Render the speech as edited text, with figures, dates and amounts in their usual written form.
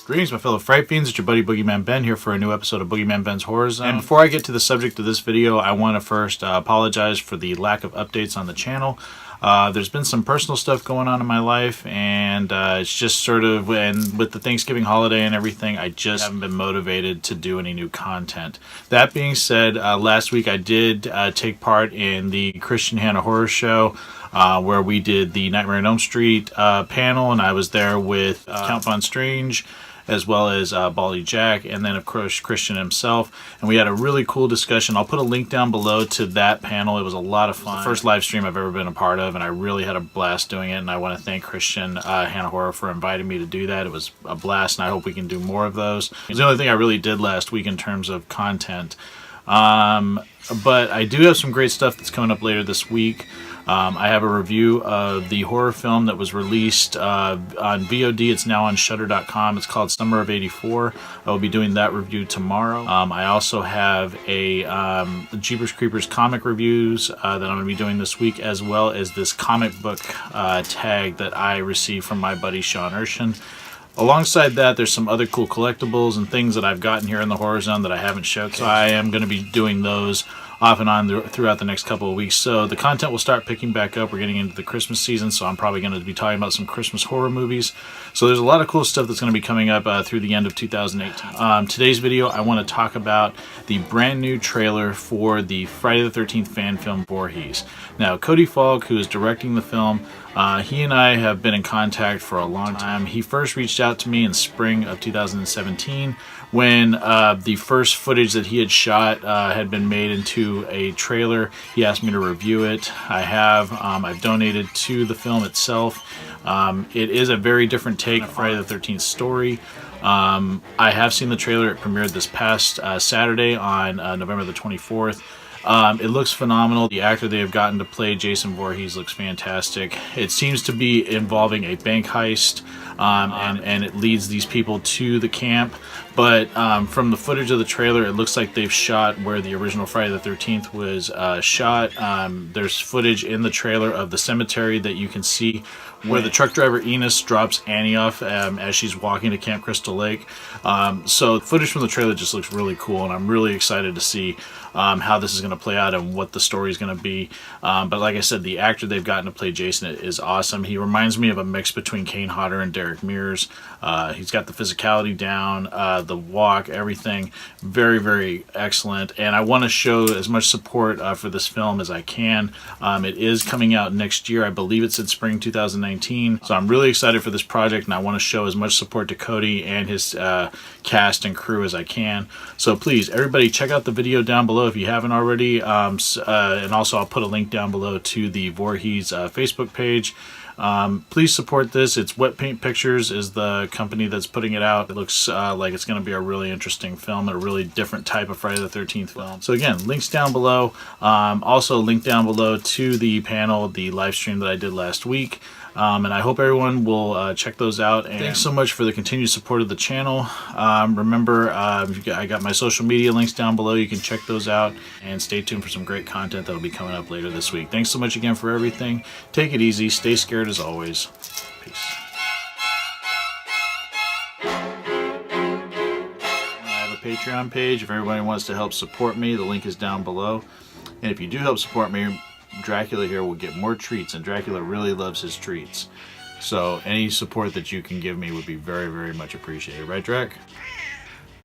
Greetings, my fellow Fright Fiends. It's your buddy Boogeyman Ben here for a new episode of Boogeyman Ben's Horror Zone. And before I get to the subject of this video, I want to first apologize for the lack of updates on the channel. There's been some personal stuff going on in my life, and it's just sort of, and with the Thanksgiving holiday and everything, I just haven't been motivated to do any new content. That being said, last week I did take part in the Christian Hannah Horror Show, where we did the Nightmare on Elm Street panel, and I was there with Count Von Strange, as well as Baldy Jack, and then of course Christian himself, and we had a really cool discussion. I'll put a link down below to that panel. It was a lot of fun. It was the first live stream I've ever been a part of, and I really had a blast doing it, and I want to thank Christian Hannah Horror for inviting me to do that. It was a blast, and I hope we can do more of those. It was the only thing I really did last week in terms of content. But I do have some great stuff that's coming up later this week. I have a review of the horror film that was released on VOD. It's now on Shudder.com. It's called Summer of '84. I will be doing that review tomorrow. I also have a Jeepers Creepers comic reviews that I'm going to be doing this week, as well as this comic book tag that I received from my buddy Sean Urshan. Alongside that, there's some other cool collectibles and things that I've gotten here in the Horror Zone that I haven't showcased. So I am going to be doing those off and on throughout the next couple of weeks. So the content will start picking back up. We're getting into the Christmas season, so I'm probably going to be talking about some Christmas horror movies. So there's a lot of cool stuff that's going to be coming up through the end of 2018. Today's video, I want to talk about the brand new trailer for the Friday the 13th fan film Voorhees. Now, Cody Faulk, who is directing the film, he and I have been in contact for a long time. He first reached out to me in spring of 2017 when the first footage that he had shot had been made into a trailer. He asked me to review it. I have. I've donated to the film itself. It is a very different take on Friday the 13th story. I have seen the trailer. It premiered this past Saturday on November the 24th. It looks phenomenal. The actor they have gotten to play Jason Voorhees looks fantastic. It seems to be involving a bank heist, and it leads these people to the camp. But from the footage of the trailer, it looks like they've shot where the original Friday the 13th was shot. There's footage in the trailer of the cemetery that you can see where the truck driver Enos drops Annie off as she's walking to Camp Crystal Lake. So footage from the trailer just looks really cool, and I'm really excited to see how this is going to play out and what the story is going to be. But like I said, the actor they've gotten to play Jason is awesome. He reminds me of a mix between Kane Hodder and Derek Mears. He's got the physicality down, the walk, everything. Very, very excellent. And I want to show as much support for this film as I can. It is coming out next year. I believe it's in spring 2019. So I'm really excited for this project, and I want to show as much support to Cody and his cast and crew as I can. So please, everybody, check out the video down below if you haven't already. And also I'll put a link down below to the Voorhees Facebook page. Please support this. It's Wet Paint Pictures is the company that's putting it out. It looks like it's going to be a really interesting film, and a really different type of Friday the 13th film. So again, links down below. Also a link down below to the panel, the live stream that I did last week. And I hope everyone will check those out. And thanks so much for the continued support of the channel. Remember, I got my social media links down below. You can check those out, and stay tuned for some great content that'll be coming up later this week. Thanks so much again for everything. Take it easy. Stay scared as always. Peace. I have a Patreon page if everybody wants to help support me. The link is down below. And if you do help support me, Dracula here will get more treats, and Dracula really loves his treats. So any support that you can give me would be very, very much appreciated. Right, Drac?